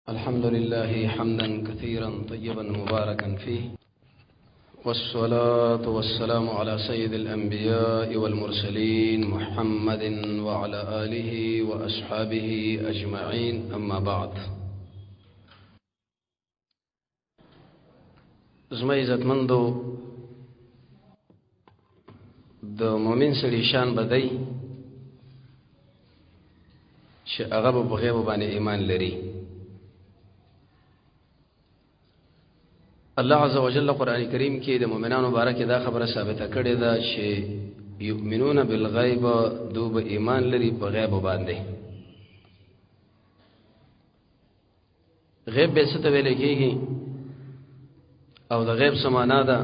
الحمد لله حمدا كثيرا طيبا مباركا فيه، والصلاة والسلام على سيد الأنبياء والمرسلين محمد وعلى آله وأصحابه أجمعين، أما بعد. زما عزتمندو د مؤمن سړي شان بدای چې هغه په غیب باندې ایمان لري. الله عز وجل قرآن کریم کې د مؤمنانو بارکه دا خبره ثابته کړې ده چې یؤمنون بالغیب، دوی به ایمان لري په غیب باندې. غیب به څه ته ویل کېږي او د غیب څه معنا ده؟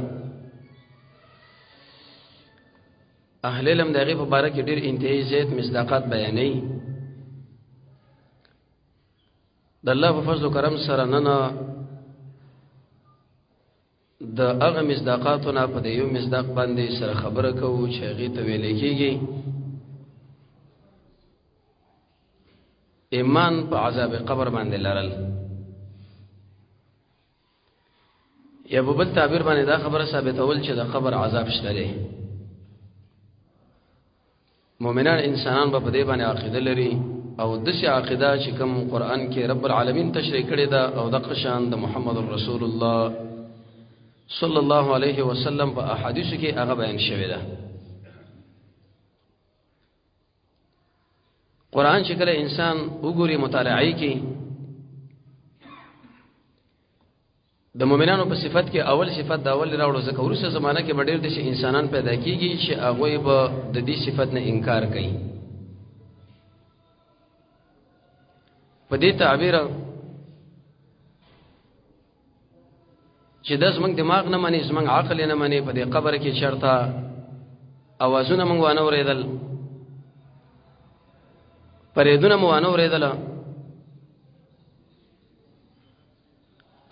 اهل علم د غیب په باره کې ډېر انتهایی زیات مصداقات بیانوي. د الله په فضل و کرم سره نن د هغه مصداقاتونه په د یو مصداق باندې سره خبره کوو چې هغې ته ویل کېږي ایمان په عذاب قبر باندې لرل. یا په بل تعبیر باندې دا خبره ثابتول چې د قبر عذاب شته دی. مؤمنان انسانان به په دې باندې عقیده لري او داسې عقیده چې کوم قرآن کې رب العالمین تشریح کړې ده او دغه شان د محمد رسول الله صلی الله علیه وسلم په احادیثو کې هغه بیان شوی ده. قرآن چې کله انسان وګوري مطالعه کوي د مؤمنانو په صفت کې اول صفت دا اول راوړو ځکه وروسته زمانہ کې ډېر دي چې انسانان پیدا کیږي چې هغه به د دې صفت نه انکار کوي. په دې تعبیر چې د زمنګ دماغ نه مانی زمنګ عقل نه مانی په دې قبر کې چرتا اوازونه مونږ وانه ورېدل، پرېدونه مو وانه ورېدل.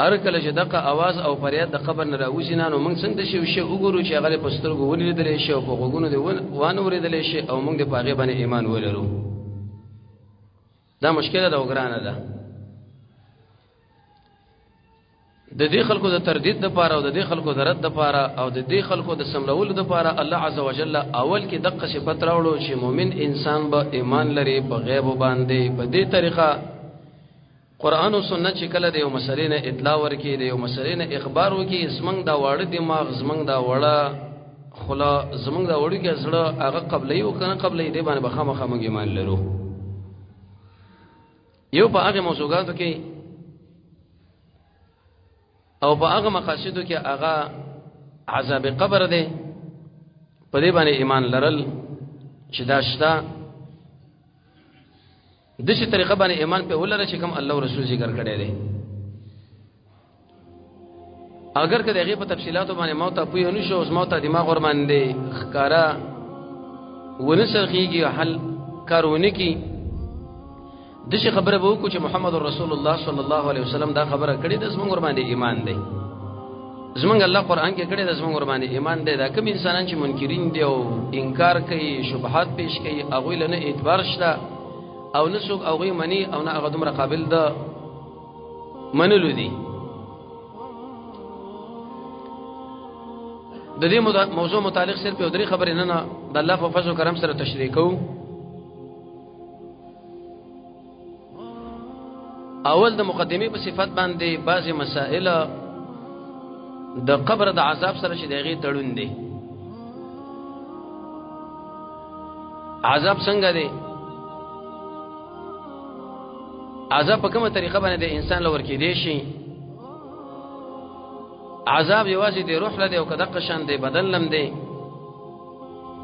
هر کله چې دغه आवाज او فریاد د قبر نه راوځي نو موږ څنګه شي وګورو چې هغه په سترګو ولیدل شي او په غوګونو دی وانه ورېدل شي او موږ د پاغه باندې ایمان ولرو. دا مشکله ده او ګرانه ده. د دې خلکو د تردید د پاره او د دې خلکو د رد د پاره او د دې خلکو د سملولو د پاره الله عز وجل اول کې دغه صفت راوړو چې مؤمن انسان به ایمان لري په غیب باندې. په دې طریقه قرآن او سنت چې کله د یو مسلې نه اطلاع ورکړي، د یو مسلې نه اخبار وکړي، زمنګ دا واړه دماغ، زمنګ دا وړه خلا، زمنګ دا وړو کې زړه هغه قبلې او کنه قبلې دې باندې بخامخه موږ ایمان لرو. یو په هغه موضوعاتو کې او په هغه مقاصدو کې هغه عذاب قبر دی، په دې باندې ایمان لرل چې دا شته. د دې طریقه باندې ایمان په ولر چې کوم الله او رسول ذکر کړی دی. اگر که دغه په تفصيلاتو باندې موت په یو نشو اوس موت دماغ ور باندې ښکارا ونسخيږي حل کارونه کی دغه خبره به وکړو چې محمد رسول الله صلی الله علیه وسلم دا خبره کړې د زمونږ ور باندې ایمان دی. زمونږ الله قرآن کې کړی د زمونږ ور باندې ایمان دی. دا کوم انسانان چې منکرین دي او انکار کوي، شبهات پیش کوي، هغه له نه اعتبار شته او نسوک او غي منی او نه هغه دومره قابل ده منلو دي. د دې موضوع متعلق صرف یو درې خبرې نه د الله په فضل او کرم سره تشریح کوو. اول د مقدمه په صفت باندې بعضی مسائل د قبر د عذاب سره چې دغه تړون دي. عذاب څنګه دی؟ عذاب په کومه طریقه باندې د انسان لور کې دی شي؟ عذاب یوازې د روح له دی او کدق شان دی بدن لم دی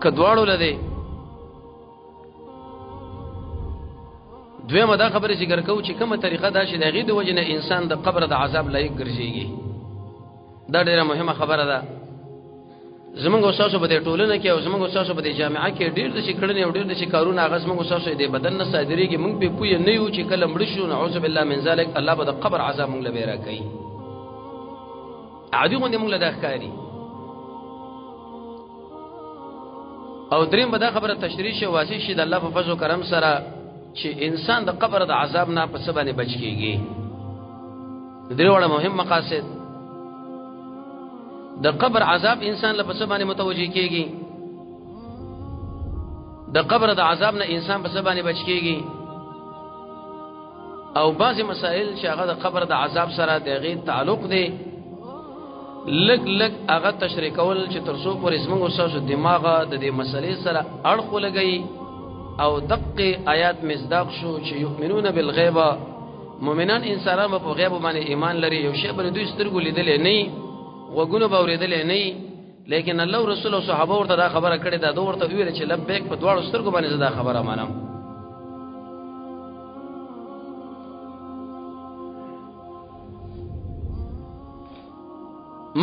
کدواړو له دی. دویمه دا خبره ذکر کوو چې کومه طریقه دا چې د غي د وجنه انسان د قبر د عذاب لایق ګرځيږي. دا ډیره مهمه خبره ده. زمونږ اوساسو په دې ټولنه کې او زمونږ اوساسو په دې جامعه کې ډیر د شکړنې او ډیر د شکارونه هغه زمونږ اوساسو د بدن نه صادريږي. موږ په پوی نه یو چې کله مړ شو نعوذ بالله من ذلک الله به د قبر عذاب موږ لبه راکړي. عادي غوندې موږ له داخکاري او دریم به دا خبره تشریح شي واسي شي د الله په فضل او کرم سره چې انسان د قبر د عذاب نه په سبانه بچ کیږي. درې وړه مهم مقاصد. د قبر عذاب انسان له پس باندې متوجي کیږي، د قبر د عذاب نه انسان پس باندې بچ کیږي، او بعضی مسائل چې هغه د قبر د عذاب سره د غي تعلق دی لګ لګ هغه تشریح کول چې ترسو پر اسمنګ اوسو دماغ د دې مسلې سره اړخ لګي او دقه آیات مصداق شو چې یؤمنون بالغیب، مؤمنان انسانان په غیب باندې ایمان لري. یو شی باندې دوی سترګو لیدل نه، وګونو باورېدل نه، لیکن الله رسول او صحابه ورته دا خبره کړې ده، دوی ورته ویل چې لبیک په دواړو سترګو باندې زدا خبره مانم.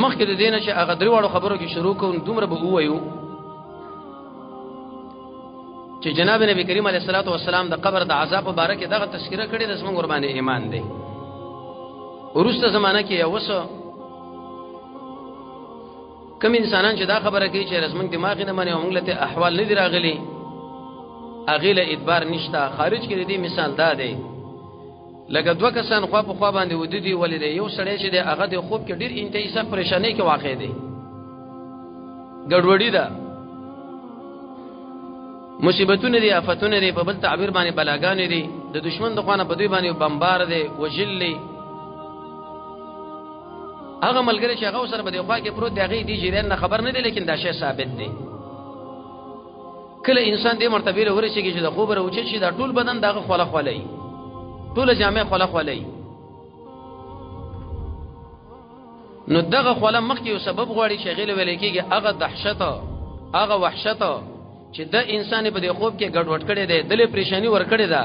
مخکې د دینه چې هغه درې وړو خبرو کې شروع کوم دومره به وایو چې جناب نبی کریم علیه الصلاۃ والسلام د قبر د عذاب په اړه کې دغه تذکرہ کړې د زموږ قرباني ایمان دی. ورسته زمانہ کې یو وسو کوم انسانان چې دا خبره کوي چې رسمن دماغ نه باندې موږ له احوال نه دی راغلي، اغیله ادبار نشتا. خارج کې دې مثال دا دی لکه دوه کسان خوا په خوا باندې ودی ولې دی، یو سړی چې دی هغه د خوب کې ډیر انتهایی سخت پریشانی کې واقع دی، ګډوډي ده، مصیبتونه دي، آفتونه دي، په بل تعبیر باندې بلاګانې دي، د دشمن د خوانه په دوی باندې بمبار دي، وجلي. هغه ملګری چې هغه سره په دی خوا کې پروت دی هغه دی جریان نه خبر نه دی، لیکن دا شی ثابت دی. کله انسان دې مرتبه له ورشي چې د خوب راوچي شي دا ټول بدن دغه خلا خلای، ټول جامع خلا خلای، نو دغه خلا مخکې یو سبب غواړي چې غیله ویل کېږي هغه دهشت، هغه وحشت چې د انسان په دی خوب کې ګډوډ کړي دی، دلې پریشانی ور کړي ده.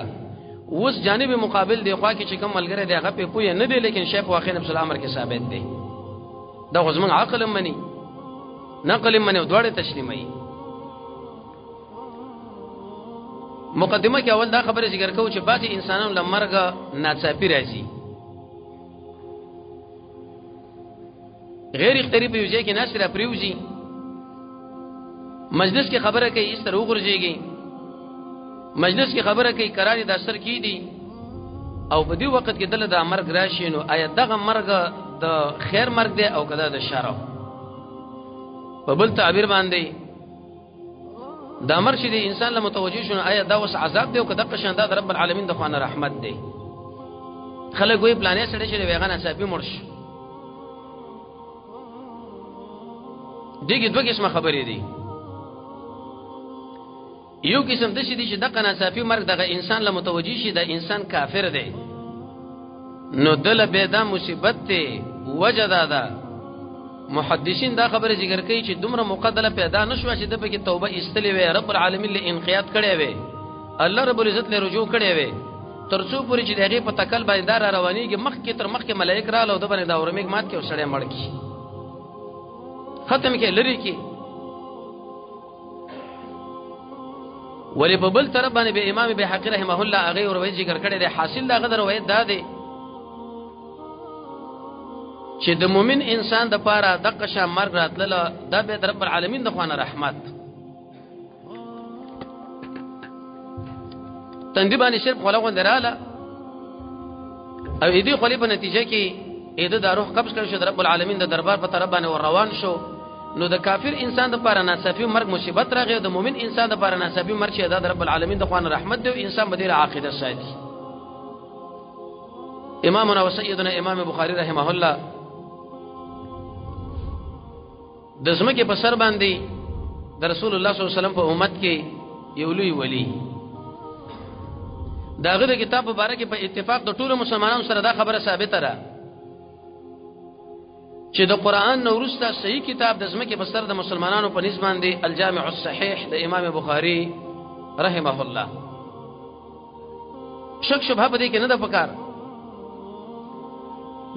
اوس جانب مقابل دی خوا کې چې کوم ملګری دی هغه په پوهه نه دی، لیکن شیخ واقع نفس الامر کې ثابت دی. دا غزمن عقل منی نقل منی دواړه تسلیمي. مقدمه کې اول دا خبره ذکر کوو چې بعضی انسانانو لمرګ ناڅاپي راځي، غیر اختیاري په یوځای کې ناس را پریوزي، مجلس کې خبره کوي اس طرح وګرځيږي، مجلس کې خبره کوي قراري د اثر کې دي، او په دې وخت کې دله د مرګ راشي. نو آیا دغه مرګ د خیر مرګ دی او کدا د شر؟ په بل تعبیر باندې دا امر چې د انسان له متوجي شونه آیا دا وس عذاب دی او کدا قشان د رب العالمین د خوانه رحمت دی؟ خلک وی پلانې سره چې ویغان صاحب مرش دغه دوه قسمه خبرې دي. یو قسم د شي دي چې د قناصافي مرګ دغه انسان له متوجي شي د انسان کافر دی، نو دل به دا مصیبت ته وجدا ده. محدثین دا خبره ذکر کوي چې دومره مقدله پیدا نشو چې د به کې توبه استلې وي، رب العالمین له انقیاد کړي وي، الله رب العزت له رجوع کړي وي، ترڅو پوری چې دغه په تکل باندې دار روانيږي مخ کې تر مخ کې ملائک را لو د باندې دا اورمیګ مات کې وسړې مړ کی ختم کې لری کی. ولی په بل طرف باندې به امام بهقی رحمه الله هغه روایت ذکر کړي دی. حاصل دا غدر روایت دا دی چې د مؤمن انسان د پاره د قشا مرګ راتله دا به رب العالمین د خوانه رحمت تندې باندې شرف خلقون دراله، او دې خلی په نتیجه کې اېده د روح قبض کړي شو، رب العالمین د دربار په طرف باندې ور روان شو. نو د کافر انسان د پاره ناصافي مرګ مصیبت راغی، د مؤمن انسان د پاره ناصافي مرګ چې د رب العالمین د خوانه رحمت دی، انسان بدیل عقیده ساتي. امامنا وسيدنا امام بخاری رحمه الله د زمکه په سر باندې د رسول الله صلی الله علیه وسلم په امت کې یو لوی ولی، داغه د کتاب مبارک په اتفاق د ټولو مسلمانانو سره دا خبره ثابته ده چې د قران نو ورسته صحیح کتاب د زمکه په سر د مسلمانانو په نسبت باندې الجامع الصحیح د امام بخاری رحمه الله. شک شبهه په دې کې نه ده پکار،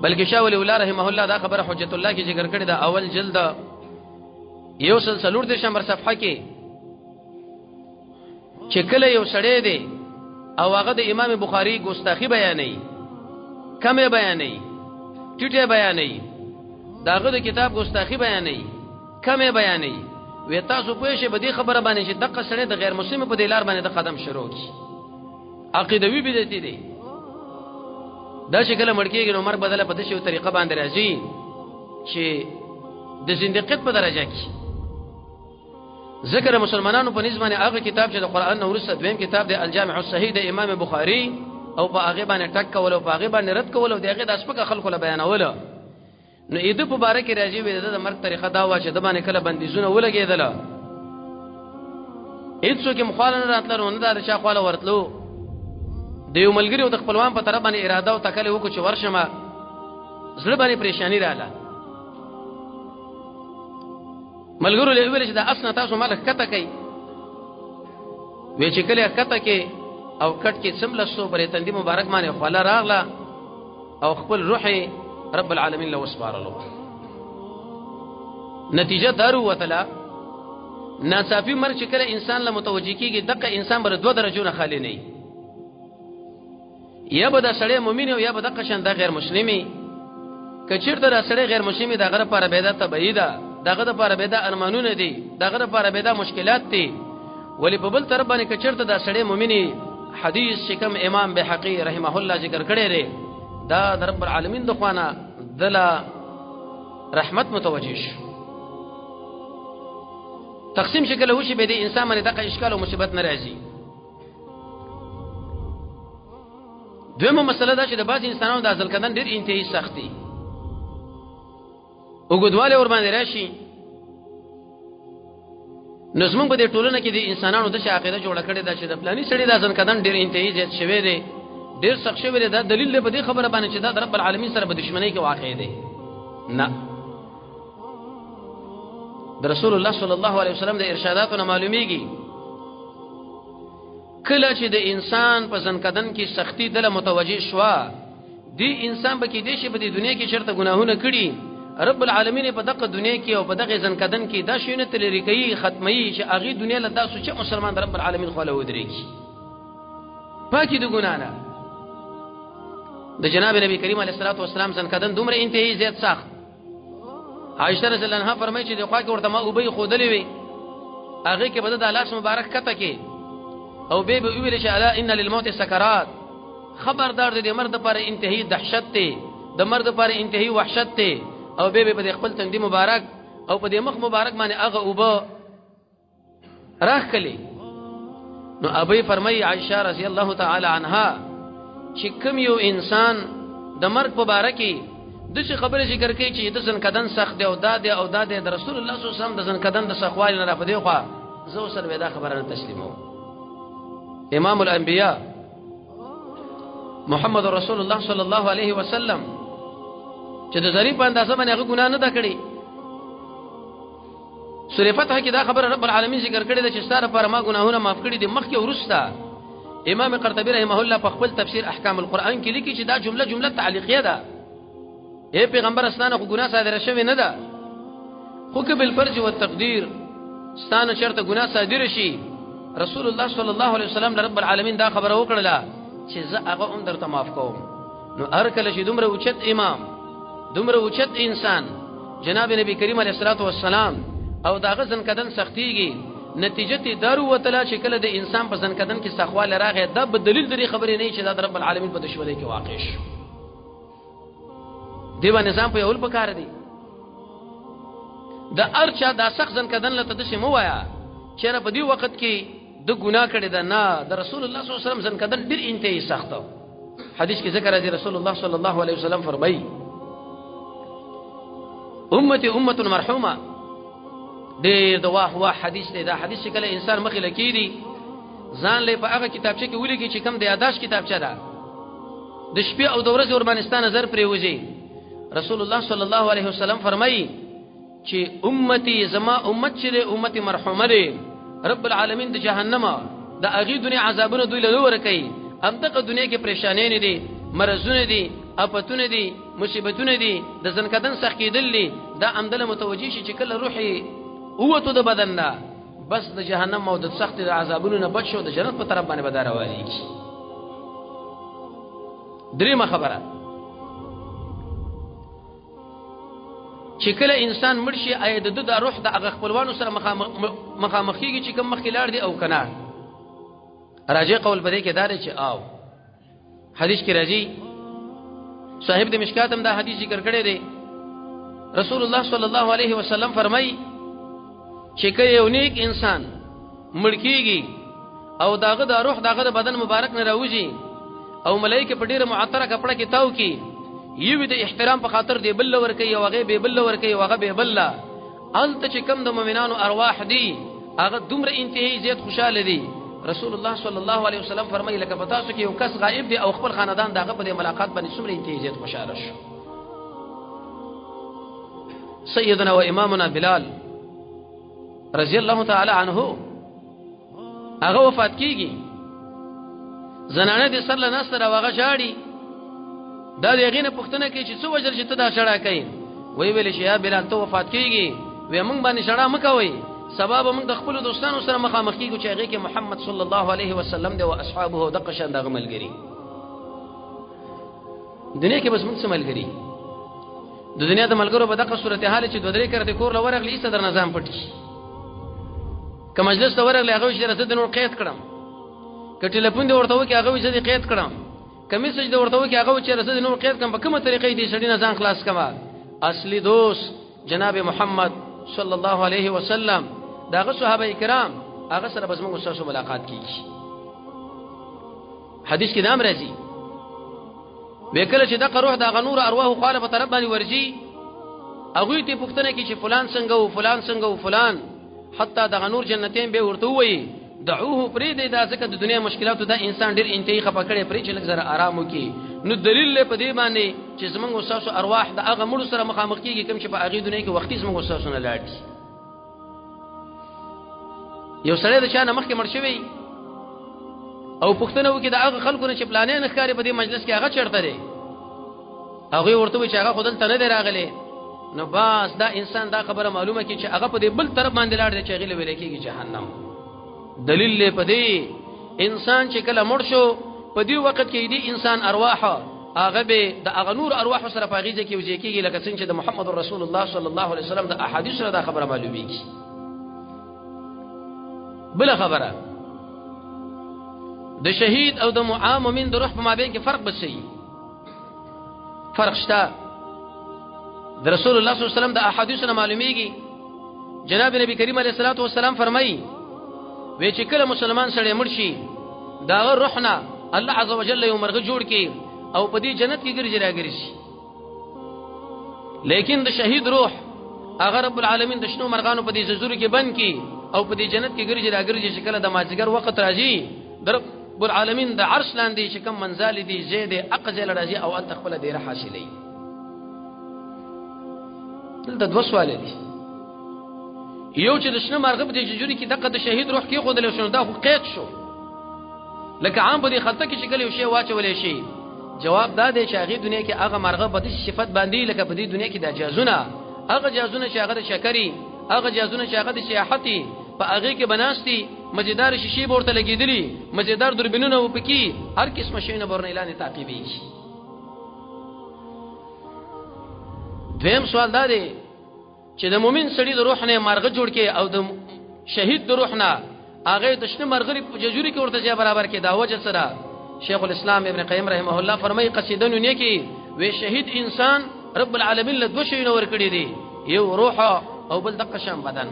بلکې شاه ولی الله رحمه الله دا خبره حجت الله کې ذکر کړی دا اول جلد یو سلسلور د شمبر صفحه کې چې کله یو سړی دی او هغه د امام بخاری ګستاخی بیانوي، کمه بیانوي، ټیټه بیانوي، داغه د کتاب ګستاخی بیانوي، کمه بیانوي، وې تاسو په شی بدی خبره باندې چې دغه سړی د غیر مسلمان په دلار باندې د قدم شروع کی عقیدوي بدعتي دی. دا چې کله مړ کېږي نو مرګ بدله په دې طریقه باندې راځي چې د زندقیت په درجه کې ذکر مسلمانانو په نسبت باندې هغه کتاب چې د قران نو ورسره دویم کتاب دی الجامع الصحیح د امام بخاری او په هغه باندې ټک کول او په هغه باندې رد کول او دغه د اسپکه خلکو له بیانول نو اې د مبارک راځي وې د مرګ طریقه دا و چې د باندې کله بندیزونه ولګېدل هیڅوک مخالفت راتلو نه دا چې خپل ورتلو د یو ملګری او د خپلوان په طرف باندې اراده او تکل وکړو چې ورشمه زړه باندې پریشانی رااله ملګرو له ویل چې دا اسنه تاسو مالک کته کوي وی چې کله کته کې او کټ کې سملسو پرې تندې مبارک باندې خپل راغله او خپل روحي رب العالمین له وسپارلو نتیجه دارو وتلا ناصافي مرګ چې کله انسان له متوجي کېږي دغه انسان بر 2 درجو نه خالی نه یا به دا سړی مؤمن او یا به دغه شان د غیر مسلمي کچیرته دا سړی غیر مسلمي دغه لپاره بدعت تبعیدا دغه لپاره بدعت ارمانونه دي دغه لپاره بدعت مشکلات دي ولی په بل طرف باندې کچیرته دا سړی مؤمني حدیث شکم امام بحقی رحمه الله ذکر کړی دی دا د رب العالمین د خوانه دلا رحمت متوجه شو تقسیم شکل وشي به دي انسان باندې دغه اشکال او مصیبت ناراضي دویمه مسله دا چې د بعض انسانانو د ازل کدن ډیر انتهایی سختي وګدواله ور باندې راشي نظم په دې ټولنه کې د انسانانو د عقیده جوړه کړې ده چې د پلاني سړي د ازل کدن ډیر انتهایی زیات شوی دی ډیر سخت شوی دی دا دلیل له دې خبره باندې چې دا د رب العالمین سره په دښمنۍ کې واقع دی نه د رسول الله صلی الله علیه وسلم د ارشاداتو معلومیږي کله چې د انسان په ځنکدن کې سختی دله متوجه شوا دی انسان به کې دې شي په دې دنیا کې چرته ګناهونه کړي رب العالمین په دغه دنیا کې او په دغه ځنکدن کې دا شونه تلری کوي ختمي چې اغه دنیا له تاسو چې مسلمان رب العالمین خو له ودرېږي پاکي د ګنا نه د جناب نبی کریم علیه الصلاه والسلام ځنکدن دومره انتهایی زیات سخت عائشہ رضی الله عنها فرمایي چې د خوا کې ورته ما وبې خودلې وي هغه کې بده د الله مبارک کته کې او به ویل چې الا ان للموت سکرات خبردار دې مرد پر انتهایی دهشت ته د مرد پر انتهایی وحشت ته او به په خپل تندي مبارک او په دې مخ مبارک باندې هغه وبو راخلي نو ابي فرمایي عائشہ رضی الله تعالی عنها چې کوم یو انسان د مرګ مبارکي د څه خبره ذکر کوي چې د ځنکدن سخت دی او داد او داد د رسول الله صلی الله علیه وسلم د ځنکدن د سخوال نه په دی خو زو سره ودا خبره نه تسلیمو امام الانبیاء محمد رسول الله صلی الله علیه وسلم چې د ظریف په اندازه باندې هغه ګناه نه دا کړی سورې فتح کې دا خبره رب العالمین ذکر کړی د چې ستاره پر ما ګناهونه معاف کړی دي مخکې ورسته امام قرطبی رحمه الله په خپل تفسیر احکام القرآن کې لیکي چې دا جمله تعلیقیه ده اے پیغمبر استانه خو ګناه صادره شوی نه ده خو کې بل فرض او تقدیر ستانه شرط ګناه صادره شي رسول الله صلی الله علیه وسلم رب العالمین دا خبره وکړه چې زه هغه هم درته معاف کوم نو هر کله چې دومره اوچت امام دومره اوچت انسان جناب نبی کریم علیه الصلاه والسلام او داغه ځنکدن سختيږي نتیجه ته دارو وتلا چې کله د انسان په ځنکدن کې سخواله راغی دا په دلیل لري خبرې نه چې دا رب العالمین په دشمنی کې واقع شي دیو نظام په یول پکار دی د ارچا د سخت ځنکدن لته د شمو وایا چیرې په دې وخت کې د ګناه کړي دا نه د رسول الله صلی الله علیه وسلم ځنکدن ډیر انتهایی سخت حدیث کې ذکر راځي رسول الله صلی الله علیه وسلم فرمایي امتي امه مرحومه ډیر د واه حدیث دی دا حدیث کله انسان مخې لکېږي ځان له په هغه کتابچه کې ولګي چې کم د یاداش کتابچه ده د شپې او د ورځې وربانستان نظر پرې وځي رسول الله صلی الله علیه وسلم فرمایي چې امتي زما امت چې امتي مرحومه ده رب العالمین د جهنم د اغي دنیا عذابونه دوی له ور کوي هم دغه دنیا کې پریشانې نه دي مرزونه دي اپتونه دي مصیبتونه دي د ځنکدن سخت کېدل دي دا عمدله متوجي شي چې کله روحي اوته د بدن نه بس د جهنم او د سخت عذابونو نه بچو د جنت په طرف باندې بدار وایي دریمه خبره چې کله انسان مرشي اې د روح د هغه خپلوانو سره مخامخيږي چې کوم مخکلار دي او کنه راځي قول بده کې دار چې او حدیث کې راځي صاحب د مشکات هم دا حدیث ذکر کړی دی. رسول الله صلی الله علیه وسلم فرمایي چې کله یو نیک انسان مړ کیږي او داغه د روح داغه د بدن مبارک نه راوځي او ملائکه په ډیره معطره کپڑا کې تاو کی یو د احترام په خاطر دی بل ور کوي او هغه به بل ور کوي او هغه به بل الته چې کم د مؤمنانو ارواح دي هغه دومره انتهایی زیات خوشاله دي. رسول الله صلی الله علیه وسلم فرمایي لکه پتا څه کې یو کس غائب دی او خپل خاندان داغه په ملاقات باندې څومره انتهایی زیات خوشاله شو. سیدنا و امامنا بلال رضی الله تعالی عنه هغه وفات کیږي زنانه د سر له نصر واغه شاړي دا دغه نه پښتنه کې چې څو وجر چې ته دا شړا کوي وی ویل شي یا بلال ته وفات کیږي وې موږ باندې شړا مکوي سبب موږ د خپل دوستانو سره مخامخ کیږو چې هغه کې محمد صلی الله علیه وسلم دی او اصحابه د قشن د غملګری دنیا کې بس موږ سملګری د دنیا د ملګرو په دغه صورتحال چې دوه درې کړه د کور لورغلی ایسه در نظام پټي که مجلس ته ورغلی هغه چې راته د نور قید کړم که ټلیفون دی ورته وکي هغه چې قید کړم که میسج دی ورته وکي هغه چې راته د نور قید کړم په کومه طریقې دې سړی نه ځان خلاص کما. اصلي دوست جناب محمد صلی الله علیه وسلم داغه صحابه کرام هغه سره بس موږ سره ملاقات کیږي. حدیث کې نام راځي وکړه چې دغه روح دغه نور ارواح خاله په طرف باندې ورځي هغه ته پوښتنه کوي چې فلان څنګه او فلان څنګه او فلان حتی دغه نور جنتین به ورته وایي دعوه پرې دی دا ځکه د دنیا مشکلاتو دا انسان ډیر انتهایی خپه کړي پرې چې لږ زره آرام وکي. نو دلیل په دې باندې چې زمونږ وساسو ارواح د هغه مړو سره مخامخ کیږي کوم چې په هغه دنیا کې وختي زمونږ وساسو نه لاړي. یو سړی د چا نه مخکې مړ شوی او پښتنه وکي د هغه خلکو نه چې پلانې نه ښکاری په دې مجلس کې هغه چرته دی هغه ورته وی چې هغه خودل ته نه دی راغلی نو باس دا انسان دا خبره معلومه کی چې هغه په دې بل طرف باندې لاړ دی چې هغه ویل کېږي جهنم. دلیل په دې انسان چې کله مړ شو په دې وخت کې دې انسان ارواح هغه به د هغه نور ارواح سره په غیږ کې وځي کېږي لکه څنګه چې د محمد رسول الله صلی الله علیه وسلم د احادیث سره دا خبره معلومیږي. بل خبره د شهید او د معاممین د روح په مابین کې فرق بسي فرق شته. د رسول الله صلی الله علیه وسلم د احادیث سره معلومیږي جناب نبی کریم علیه الصلاه والسلام فرمایي وی چې کله مسلمان سره مړ شي دا روحنا الله عز وجل یو مرغه جوړ کی او په دې جنت کې ګرځي راګرځي. لیکن د شهید روح هغه رب العالمین د شنو مرغانو په دې ززوري کې بند کی او په دې جنت کې ګرځي راګرځي چې کله د ماځګر وخت راځي د رب العالمین د عرش لاندې چې کوم منزل دي زید اقزل راځي او ان تخبل ډیره حاصلې. دلته دوه سوال دي یو چې د شنو مرغه په دې جوړي کې دغه د شهید روح کې خود له شنو دا خو قید شو لکه عام په دې خطه کې شکل یو شی واچولې شي. جواب دا دی چې هغه دنیا کې هغه مرغه په دې صفت باندې لکه په دې دنیا کې د جازونه هغه جازونه چې هغه د شکرې هغه جازونه چې هغه د سیاحتي په هغه کې بناستي مزیدار شیشې ورته لګېدلې مزیدار دوربینونه و پکې هر قسمه شیونه ورن اعلان تعقیبي. دویم سوال دا دی چې د مؤمن سړي د روح نه مرغه جوړ کې او د شهید د روح نه هغه د شنه مرغه په جزوري کې ورته ځای برابر کې دا وجه سره شیخ الاسلام ابن قیم رحمه الله فرمایي قصیده نو کې وی شهید انسان رب العالمین له دوه شیونه ور کړی دي یو روح او بل دغه شان بدن.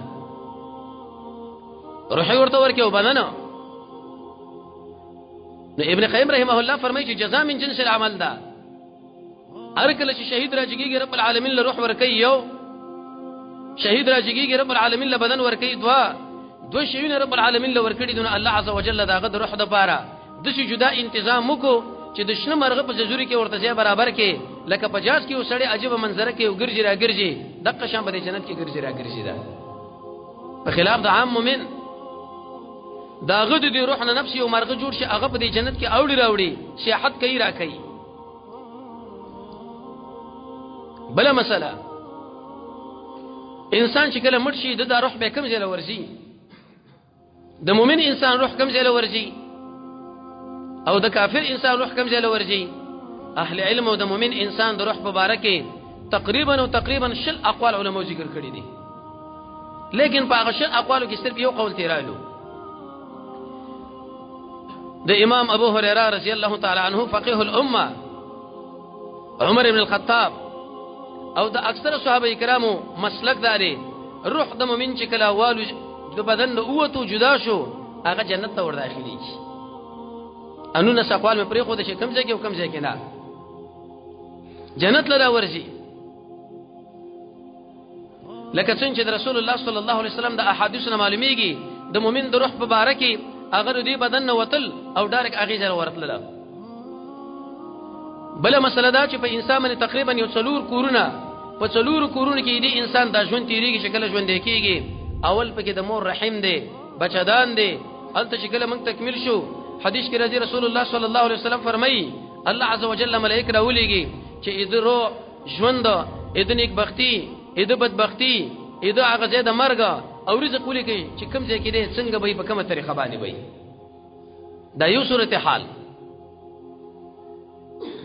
روح ورته ورکه او بدن نو ابن قیم رحمه الله فرمایي چې جزاء من جنس العمل ده هر کله چې شهید راځيږي رب العالمین له روح ورکه یو شهید راځيږي رب العالمین له بدن ورکه دوه شیونه رب العالمین له ورکړي دي الله عز وجل داغه د روح د پاره د شي جدا تنظیم وکړو چې د شنه مرغه په جزوري کې ورته ځای برابر کې لکه پجاز کې وسړي عجیب منظره کې وګرځي راګرځي دغه شان په جنت کې ګرځي راګرځي دا په خلاف د عام مومن داغه د روح نه نفسي او مرغه جوړ شي هغه په جنت کې اوړي راوړي سیاحت کوي را کوي. بل مسله انسان چې کله مړ شي د روح به کم ځای لورځي د مؤمن انسان روح کم ځای لورځي او د کافر انسان روح کم ځای لورځي. اهل علم او د مؤمن انسان د روح مبارکه تقریبا شل اقوال علماء ذکر کړی دي لیکن په هغه شل اقوالو کې صرف یو قول تیرالو د امام ابو هريره رضی الله تعالی عنه فقيه الامه عمر ابن الخطاب او د اکثر صحابه کرامو مسلک داري روح د مؤمن چې کله والو د بدن اوته جدا شو هغه جنت ته ور داخلي شي انو نه سقوال مې پرې خو د کم ځای کې او کم ځای کې نه جنت لدا ورځي لکه څنګه چې رسول الله صلی الله علیه وسلم د احادیثو معلومیږي د مؤمن د روح په باره کې هغه د بدن نه وتل او ډایرک هغه ځای ورتل بل مسله دا چې په انسان باندې تقریبا یو څلور کورونه په څلور کورونه کې دی انسان د ژوند تیریږي شکل ژوند کېږي اول پکې د مور رحم دی بچدان دی الته شکل موږ تکمیل شو حدیث کې راځي رسول الله صلی الله علیه وسلم فرمایي الله عز وجل ملائکه راولېږي چې ادرو ژوند اذن یک بختی اده بدبختی اده هغه ځای د مرګ او رزق ولګي چې کوم ځای کې دی څنګه به په کومه طریقه باندې وي دا یو صورت حال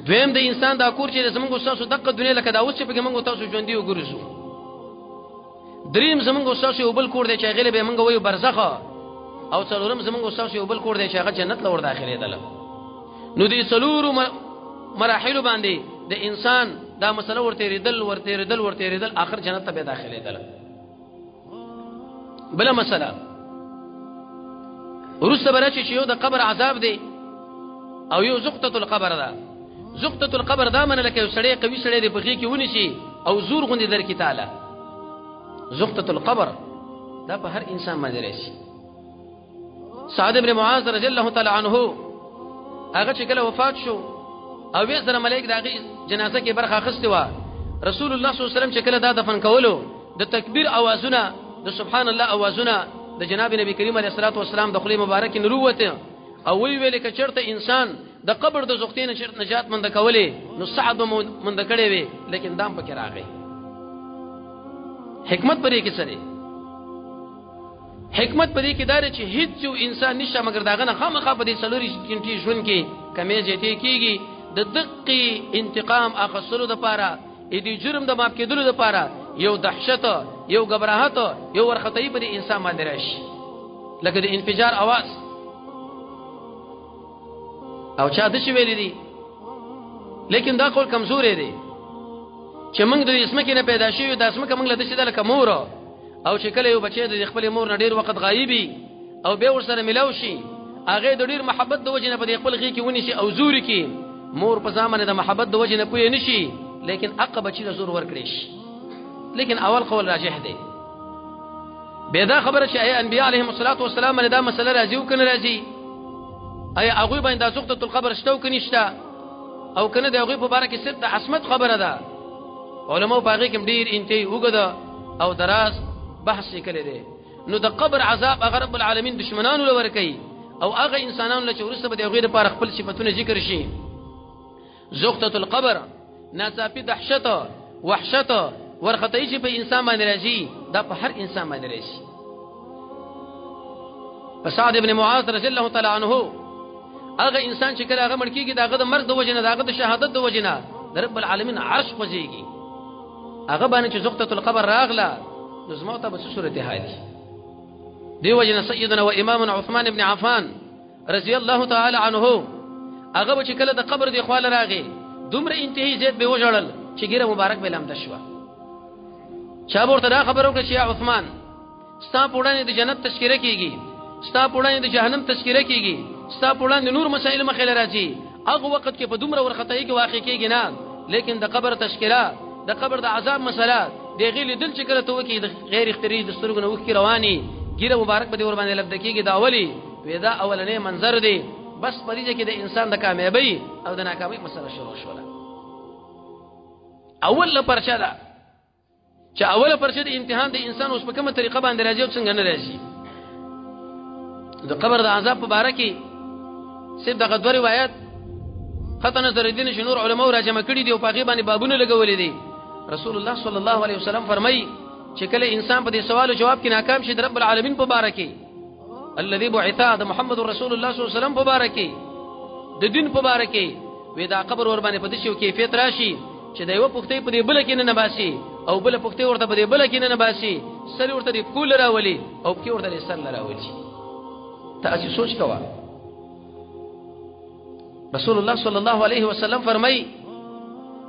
دویم د انسان دا کور چې زمونږ استاد دغه دنیا لکه دا اوس چې په موږ تاسو ژوندۍ وګورئ دریم زمونږ استاد یو بل کور دی چې غلې به موږ وایو برزخه او څلورم زمونږ استاد یو بل کور دی چې هغه جنت لور داخلي دله نو دې څلور مراحل باندې د انسان دا مسله ورته ریدل اخر جنت ته به داخلي دله بل مسله ورسته برچ چې یو د قبر عذاب دی او یو زقته القبر ده زقته القبر دا من لکه یو سړی قوي سړی دی په غي کې ونی شي او زور غوندي در کی تعالی زقته القبر دا په هر انسان باندې راشي سعد ابن معاذ رضی الله تعالی عنہ هغه چې کله وفات شو او وې سره ملائک داغه جنازه کې برخه اخستې و رسول الله صلی الله علیه وسلم چې کله دا دفن کولو د تکبیر اوازونه د سبحان الله اوازونه د جناب نبی کریم علیه الصلاه والسلام د خلی مبارک نروته او وی ویل ک چرته انسان د قبر د زختین چرته نجات مند کولې نو سعد مند کړي وي لیکن دام پکې راغی حکمت پرې کې سره حکمت پرې کې دار چې هیڅ انسان نشه مگر داغه نه خامخا په دې سلوري چنټي ژوند کې کمې جته کېږي د دقي انتقام اخصلو د پاره اې دې جرم د ماف کېدلو د پاره یو دهشت یو غبرهات یو ورختې په انسان باندې راشي لکه د انفجار आवाज او چا د شي ویلې دي لیکن دا کول کمزورې دي چې موږ د اسمه کې نه پیدا شوی د اسمه کې موږ له دې د لکه مور او چې کله یو بچی د خپل مور نه ډیر وخت غایبي او به ور سره ملاو شي هغه د ډیر محبت د وجې نه په خپل غي کې ونی شي او زوري کې مور په ځامنه د محبت د وجې نه پوي نشي لیکن عقب چې د زور ور کړی شي لیکن اول قول راجح دی به دا خبره چې انبیاء علیهم الصلاۃ والسلام باندې دا مسله راځي او کنه راځي اي هغه باندې زغته القبر شتو کني شتا او کنه د هغه په باره کې صرف د عصمت خبره ده علماء په هغه کې ډیر انتي وګدا او دراز بحث کړي دي نو د قبر عذاب هغه رب العالمین دشمنانو لور کوي او هغه انسانانو لچ ورسته به هغه لپاره خپل صفاتونه ذکر شي زغته القبر ناڅاپي دهشت وحشت ورختې چې په انسان باندې راځي دا په هر انسان باندې راځي سعد ابن معاذ رضی الله تعالی عنہ هغه انسان چې کله هغه مړ کیږي داغه د مرګ د وجنه داغه د شهادت د وجنه د رب العالمین عرش خوځيږي هغه باندې چې زغته القبر راغله لزمو ته به صورت حال دی وجنه سیدنا و امام عثمان ابن عفان رضی الله تعالی عنہ هغه چې کله د قبر دی خواله راغی دومره انتهایی زید به وژړل چې ګیره مبارک به لمده شو چا ورته دا خبرو کې چې عثمان ستا پوډانه د جنت تذکرہ کیږي ستا پوډانه د جهنم تذکرہ کیږي ستا پوډانه نور مسائل مخې راځي هغه وخت کې په دومره ورختای کې واقع کیږي نه لیکن د قبر تذکرہ د قبر د عذاب مسله د غیل دل چې کله تو کې د غیر اختیاري د سترګو وخت رواني ګیره مبارک به ور باندې لبد کیږي دا اولی ودا اولنې منظر دی بس پریږه کې د انسان د کامیابی او د ناکامۍ مسله شروع شوله اول پرچا ده چې اوله پرچا د امتحان د انسان اوس په کومه طریقه باندې راځي او څنګه نه راځي د قبر د عذاب په اړه کې سید دغه دوه روایت خطا نظر الدین شنور علماء راجمه کړي دي او په غي باندې بابونه لګولې دي رسول الله صلی الله علیه وسلم فرمایي چې کله انسان په دې سوال او جواب کې ناکام شي د رب العالمین په اړه کې الذي بعث محمد رسول الله صلی الله علیه وسلم په اړه کې د دین په اړه کې وې دا قبر ور باندې په دې شو کیفیت راشي چې دا یو پختې په دې بل کې نه باسي او بل پختې ورته په دې بل کې نه باسي سر ورته دې کول راولي او کې ورته سر راولي تاسو سوچ کوا رسول الله صلی الله علیه وسلم فرمای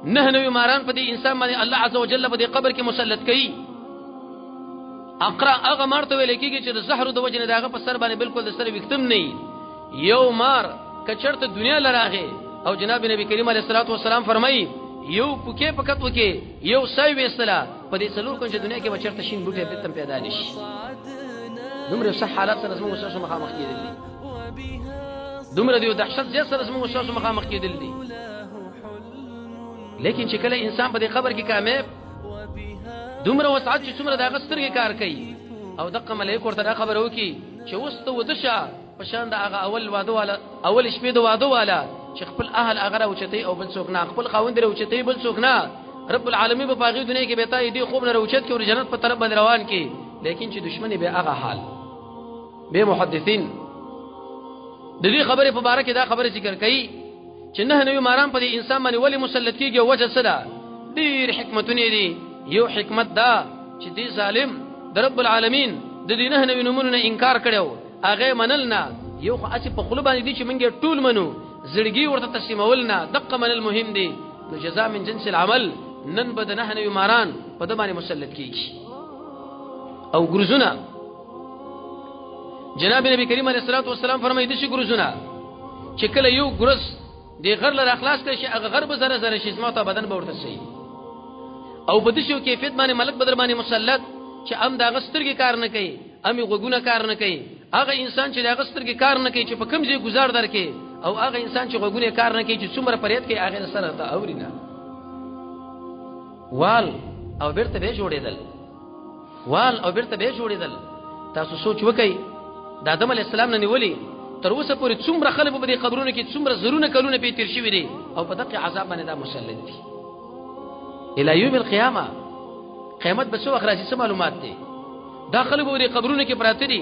99 ماران په دې انسان باندې الله عزوجل په دې قبر کې مسلط کړي. اقرا هغه مرته ویل کېږي چې د زهر د وجنه داغه په سر باندې بالکل د سر وختم نه یو مار کچرته دنیا لراغه او جناب نبی کریم علیه الصلاه والسلام فرمایي یو پوکې پکټ وکي یو سای وېستلا په دې څلور کنه دنیا کې بچرته شین بوټي په تم پیدا نشي. دومره صح حالات سره زموږ سره مخامخ کېدل دي، دومره دی دهشت زیات سره زموږ سره مخامخ کېدل دي. لیکن چې کله انسان په دې خبر کې کامیاب دومره وسعت چې څومره د غسترګي کار کوي او دغه ملائکه ورته دا خبر وکي چې وسته ودشه په شان د هغه اول واده والا اول شپې د واده والا چې خپل اهل هغه راوچتي او بل څوک نه، خپل خاوند راوچتي بل څوک نه. رب العالمین په باغی دنیا کې به تای دی خوب نه راوچت کې او جنت په طرف باندې روان کی. لیکن چې دشمنی به هغه حال به محدثین د دې خبره په باره کې دا خبره ذکر کړي چې نه ماران په دې انسان باندې ولی مسلط کیږي او وجه څه ده. ډېر حکمتونه دي. یو حکمت دا چې دې ظالم د رب العالمین د دې نه نمونه انکار کړو هغه منلنا یو خو اسی په خلو باندې دي چې منګه ټول منو زړګي ورته تسلیمولنا دقه من المهم دي نو جزاء من جنس العمل نن بد نه ماران په د باندې مسلط کیږي او ګرزونه. جناب نبی کریم علیه الصلاه والسلام فرمایي د شي ګرزونه چې کله یو ګرز دی غر لر اخلاص کړي شي هغه غرب زره زره شي زما ته بدن به ورته شي او په دې شو کیفیت باندې ملک بدر باندې مسلط چې ام دا غسترګي کار نه کوي امي غوګونه کار نه کوي. هغه انسان چې دا غسترګي کار نه کوي چې په کوم ځای گزار درکې او هغه انسان چې غوګونه کار نه کوي چې څومره پریت کوي هغه سره ته اورینا وال او بیرته به جوړېدل وال او بیرته به جوړېدل. تاسو سوچ وکئ د آدم علی السلام نه نیولې تر اوسه پورې څومره خلک په دې قبرونو کې څومره زرونه کلونه په تیر شوی دي او په دغه عذاب باندې دا مسلط دي الی یوم القیامه. قیامت به څو وخت راځي څه معلومات دي. دا خلک په دې قبرونو کې پراته دي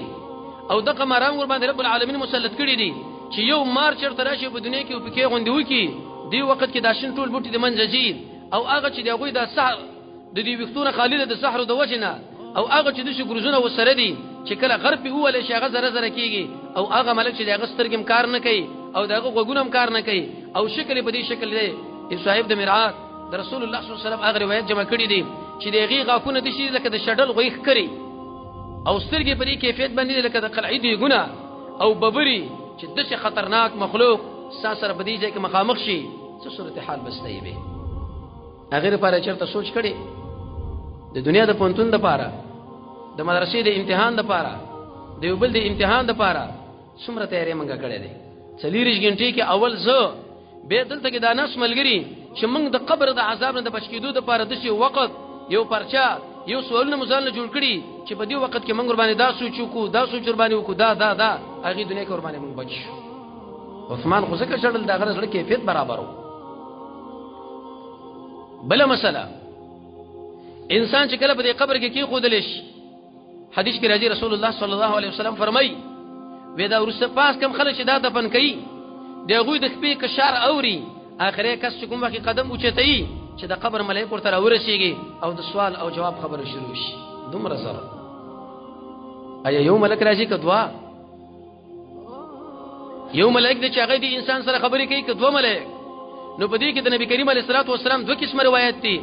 او دغه ماران ور باندې رب العالمین مسلط کړي دي چې یو مار چرته راشي په دنیا کې او پکې غوندي وکي دی وخت کې داشن ټول بوټي د منځجید او هغه چې دغه د سحر د دې وختونه خالد د سحر د وجنه او هغه چې د شو ګرزونه وسره دي چې کله غرب هو له شغه زره زره کیږي او هغه ملک چې دغه سترګم کار نه کوي او دغه غوګونم کار نه کوي او شکل په دې شکل دی. صاحب د مرعات د رسول الله صلی الله علیه وسلم هغه روایت جمع کړي دي چې دغه غاکونه د شي لکه د شډل غوښ کړي او سترګې په دې کیفیت باندې لکه د قلعې دی ګونه او ببري چې دغه خطرناک مخلوق ساسره په دې ځای کې مخامخ شي څه صورت حال بستای به. هغه لپاره چرته سوچ کړي د دنیا د پونتون د پاره د مدرسې د امتحان د پاره د یو بل د امتحان د پاره څومره تیاری منګه کړې دي. 40 غنټې کې اول زه به دلته کې د ناس ملګری چې موږ د قبر د عذاب نه د بچ کېدو د پاره د شي وخت یو پرچا یو سوالونه مزالنه جوړ کړي چې په دې وخت کې موږ باندې دا سوچ کو دا سوچ باندې وکړو دا هغه دنیا کې ور باندې موږ بچ. عثمان خو ځکه شړل دا غره سره کیفیت برابر وو. بل مسله انسان چې کله په دې قبر کې خودل شي حدیث کې راځي رسول الله صلی الله علیه وسلم فرمایي ودا ورسته پاس کم خلک چې دا دفن کوي دغه د خپې کشار اوري اخره کس چې کوم وخت قدم اوچتای چې د قبر ملائکه ورته ورسیږي او د سوال او جواب خبره شروع شي. دومره سره ایا یو ملک راځي کدوا یو ملائک د چاغې دي انسان سره خبرې کوي کدوا ملائک. نو په دې کې د نبی کریم علیه الصلاه والسلام دوه قسم روایت دي.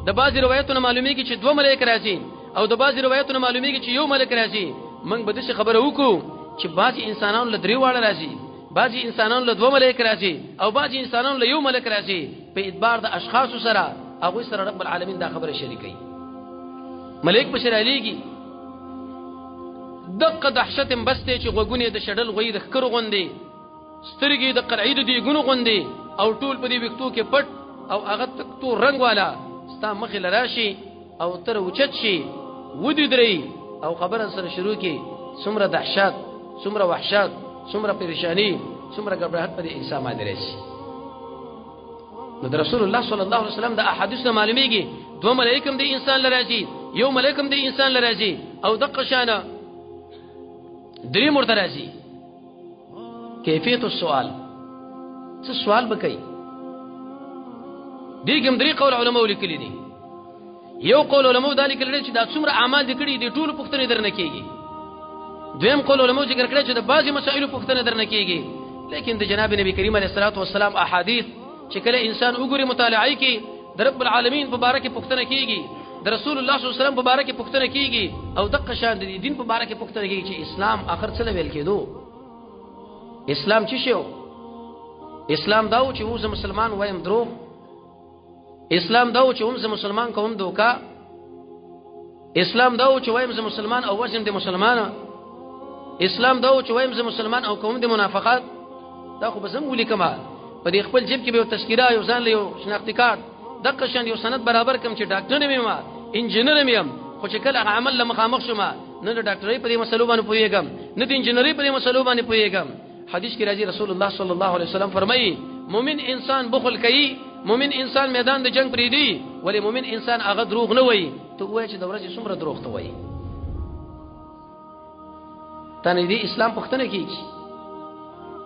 د بعضی روایتونو معلومیږي چې دوه ملائک راځي او د بعضی روایتونو معلومیږي چې یو ملک راځي. موږ به د خبره وکړو چې بعضی انسانانو له درې واړه راځي بعضی انسانانو له دوه ملائک راځي او بعضی انسانانو له یو ملک راځي. په اعتبار د اشخاص سره هغه سره رب العالمین دا خبره شریکي. ملائک بشر علیږي دغه دهشت بسته چې غوګونه د شډل غوي د خکر غوندي سترګې د قلعې د دیګونو غوندي او ټول په دې وختو کې پټ او هغه تکتو رنگ والا ستا مخې لراشي او تر اوچت شي ودی دري او خبره سره شروع کی څومره دهشت څومره وحشت څومره پریشانی څومره ګبرهت په دې انسان باندې راشي. نو د رسول الله صلی الله علیه وسلم د احادیث معلومیږي دوه ملائکم د انسان لراځي یو ملائکم د انسان لراځي او دغه شانه درې مرته راځي. کیفیت السؤال څه سوال وکړي دغه درې قول علماء لیکلي دي. یو قول علماء ذلك لري چې دا څومره اعمال دکړي دي ټول پوښتنه درنه کیږي. دویم قول علماء ذکر کړي چې د بعضي مسائلو پوښتنه درنه کیږي. لیکن د جناب نبی کریم علیه الصلاه والسلام احادیث چې کله انسان وګوري مطالعه کوي د رب العالمین په باره کې پوښتنه کیږي د رسول الله صلی الله علیه وسلم په باره کې پوښتنه کیږي او دغه شان د دین په باره کې پوښتنه کیږي چې اسلام اخر څه ویل کېدو اسلام څه شو اسلام داو چې وو مسلمان وایم درو اسلام داو چې هم مسلمان کوم دوکا اسلام داو چې وایم مسلمان او وجن د مسلمانه اسلام داو چې وایم مسلمان او کوم د منافقات دا خو بزم ولي کما په دې خپل جيب کې به تذکرہ یو ځان له یو شناختی کارت دغه شان یو سند برابر کم چې ډاکټر نه مېما انجینر مېم خو چې کله عمل له مخامخ شوم نه د ډاکټرۍ په دې مسلو باندې پوهیږم نه د انجینرۍ په دې مسلو باندې پوهیږم حدیث کې راځي رسول الله صلی الله علیه وسلم فرمایي مؤمن انسان بخل کوي مؤمن انسان میدان د جنگ پرې دی ولی مؤمن انسان هغه دروغ نه وایي ته وایې چې د ورځې څومره دروغ ته وایي تنه دې اسلام پښتنه کیږي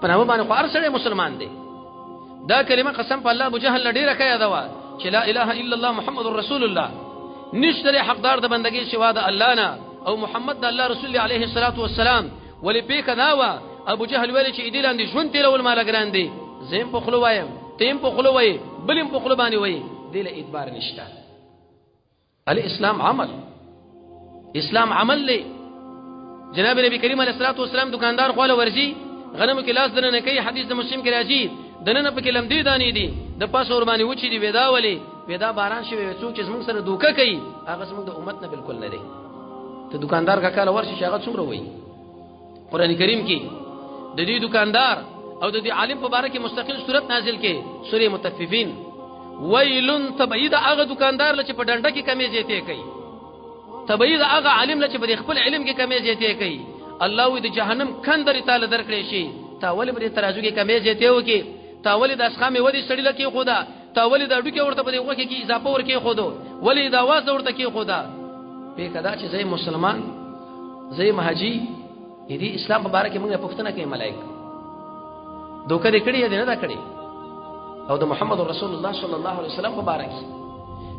په نامه باندې خو هر سړی مسلمان دی دا کلمه قسم په الله ابو جهل ډیره کوي دا چې لا اله الا الله محمد رسول الله نشته حقدار د بندګۍ سوا د الله نه او محمد د الله رسول علیه الصلاۃ والسلام ولی په کداوا ابو جهل ویل چې دې لاندې ژوند تیرول مال ګران دي زم په خلو وایم تیم په خلو وای بلم په خلو باندې وای دې له اعتبار نشته الاسلام عمل اسلام عمل له جناب نبی کریم علیه الصلاۃ والسلام دکاندار خو له ورزي غنم کې لاس درنه کوي حدیث د مسلم کې راځي دنه په کلم دی دانی دي د پاس اور باندې وچی دی ودا ولی ودا باران شوی څوک چې موږ سره دوکه کوي هغه موږ د امت نه بالکل نه دی ته دکاندار کا کاله ورشي شاغت څومره وای قران کریم کې د دې دکاندار او د دې عالم په باره کې مستقل صورت نازل کې سوره متففین ویلن تبعید هغه دکاندار لچ په ډنډه کې کمی زیاته کوي تبعید هغه عالم لچ په خپل علم کې کمی زیاته کوي الله وی د جهنم کندري تعالی درکړي شي تاول بری ترازو کې کمی زیاته وکي تاول د اسخامه ودی سړی لکه خدا تاول د اډو کې ورته په دغه کې اضافه ورکې خودو ولی د आवाज ورته کې خدا په کدا چې زې مسلمان زې مهاجی دې اسلام مبارک موږ پښتنه کې ملائک دوکه دې کړی دی نه دا کړی او د محمد رسول الله صلی الله علیه وسلم مبارک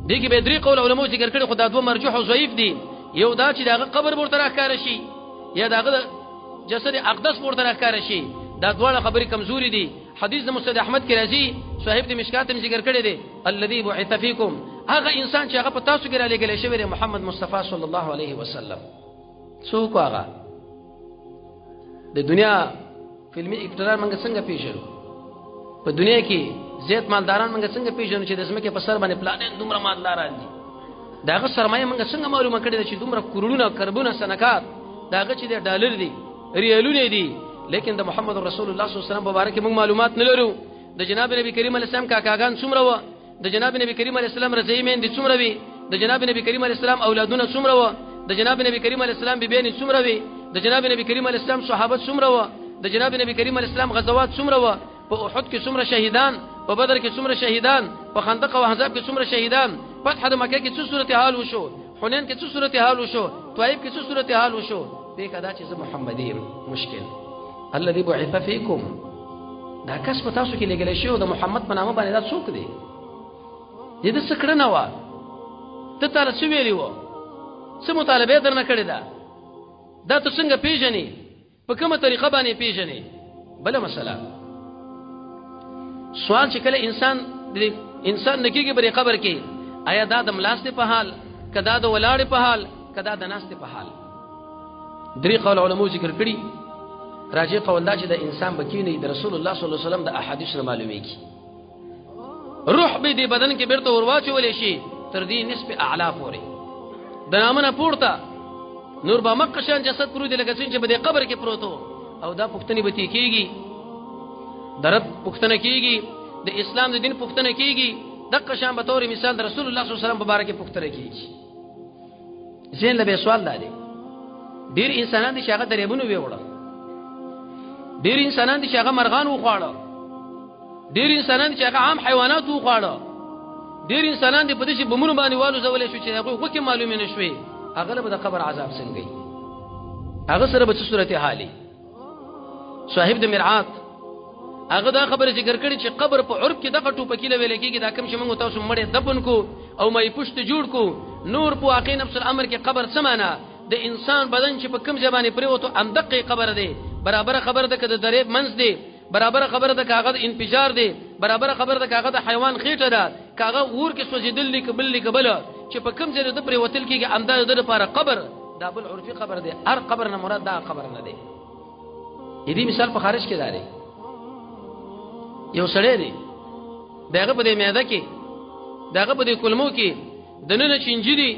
دې کې به درې قول علماء ذکر کړي خدای دوه مرجوح او ضعیف دي یو دا چې دغه قبر ورته راکار شي یا دغه جسد اقدس ورته راکار شي دا دواړه خبرې کمزوري دي حدیث د مسند احمد کې راځي صاحب د مشکات هم ذکر کړی دی الذي بعث فيكم هغه انسان چې هغه په تاسو کې را لګل شوی دی محمد مصطفی صلی الله علیه وسلم څوک هغه د دنیا فلمي اکټران موږ څنګه پیژنو په دنیا کې زیات مالداران موږ څنګه پیژنو چې د زمکه په سر باندې پلانین دومره مالداران دي داغه سرمایه موږ څنګه معلومه کړی چې دومره کروڑونه کربونه سنکات داغه چې د ډالر دي ریالونه دي لیکن د محمد رسول الله صلی الله علیه وسلم مبارک موږ معلومات نه لرو د جناب نبی کریم علیه السلام کاکاګان څومره و د جناب نبی کریم علیه السلام رضایمین دي څومره وي د جناب نبی کریم علیه السلام اولادونه څومره و د جناب نبی کریم علیه السلام بیبین څومره وي د جناب نبی کریم علیه السلام صحابه څومره و د جناب نبی کریم علیه السلام غزوات څومره و په احد کې څومره شهیدان په بدر کې څومره شهیدان په خندق او احزاب کې څومره شهیدان فتح د مکه کې څه صورت حال وشو حنین کې څه صورت حال وشو طائف کې څه صورت حال وشو به کدا چې محمدی مشکل الذي بعث فيكم دا کس په تاسو کې لګل شو د محمد په نامه باندې دا څوک دی دې د سکړه نه و ته تعالی څه ویلی و څه مطالبه درنه کړی دا ته څنګه پیژنې په کومه طریقه باندې پیژنې بل مسله سوال چې کله انسان نکیږي بری قبر کې آیا دا د ملاسته په حال کدا د ولاړ په حال کدا د ناسته په حال درې قول علماء ذکر کړي راجع قول دا چې د انسان بکینه د رسول الله صلی الله علیه وسلم د احادیث نه معلومیږي روح به د بدن کې بیرته ورواچول شي تر دې نسب اعلا پورې د نامنه پورته نور با مقشان جسد پرو دي لکه څنګه په دې قبر کې پروتو او دا پښتني به کیږي درت پښتنه کیږي د اسلام د دین پښتنه کیږي د قشان به تور مثال د رسول الله صلی الله علیه وسلم مبارک پښتنه کیږي زين له سوال لري ډیر انسانان دي چې هغه دریبونه ویوړل ډیر انسانان دي چې هغه مرغان وخواړه ډیر انسانان دي چې هغه عام حیوانات وخواړه ډیر انسانان دي په دې چې بمونو باندې والو زولې شو چې هغه وکه معلومه نشوي هغه له د قبر عذاب څنګه هغه سره به صورت حالي صاحب د مرعات هغه دا خبره ذکر کړي چې قبر په عرب کې دغه ټوپکی له ویل کېږي دا کوم چې موږ تاسو مړې دفن کو او مې پښت جوړ کو نور په واقع نفس الامر کې قبر سمانا د انسان بدن چې په کوم ځبانه پریوتو اندقه قبر دی برابر خبر ده کده دریب منځ دی برابر خبر ده کاغذ انفجار دی برابر خبر ده کاغذ حیوان خېټه ده کاغه ور کې سوځیدل لیکبل چې په کوم ځای د پرې وتل کېږي انداز د لپاره قبر دا بل عرفي قبر دی هر قبر نه مراد دا قبر نه دی دې مثال په خارج کې داري یو سړی دی داغه په دې معده کې داغه په دې کلمو کې دنه چنجري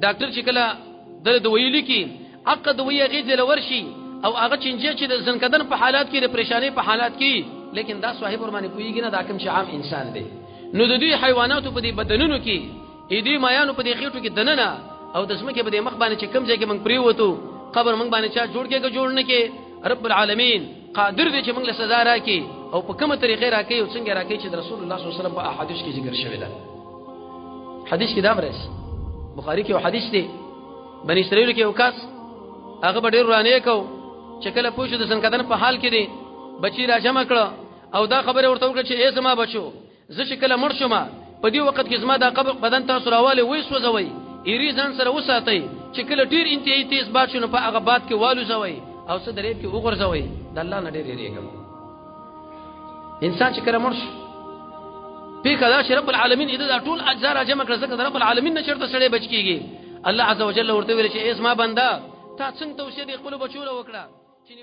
ډاکټر چې کله د دوی لیکي عقد دوی غیځل ورشي او هغه چنجي چې د زنکدن په حالات کې د پریشانی په حالات کې لیکن دا صاحب ورمانه کویږي نه دا کوم چې عام انسان دی نو د دې حیواناتو په دې بدنونو کې دې مایانو په دې خېټو کې دننه او د اسمه کې په دې مخ باندې چې کوم ځای کې موږ پریوتو قبر موږ باندې چا جوړ کې جوړ نه کې رب العالمین قادر دی چې موږ له سزا راکې او په کومه طریقې راکې او څنګه راکې چې رسول الله صلی الله علیه وسلم په احادیث کې ذکر شوی دی حدیث کې دا مرس بخاری کې یو حدیث دی بنی اسرائیل کې یو کس هغه ډېر رانه کو چې کله پوښتنه د سنکدن په حال کې دی بچی را جمع کړه او دا خبره ورته وکړه چې ای زما بچو زه چې کله مړ شوم په دې وخت کې زما دا قبر بدن تاسو راواله وې سوځوي ایری ځان سره وساتئ چې کله ډیر انتهایی تیز باد شونه په هغه باد کې والو زوي او څه درې کې وګرځوي د الله نه ډیر یریږم انسان چې کله مړ شي په کله چې رب العالمین دې ټول اجزا را جمع کړه ځکه رب العالمین نه چرته سړی بچ کیږي الله عز وجل ورته ویل چې ای زما بنده تا څنګه توصیه دې خپل بچو له وکړه چې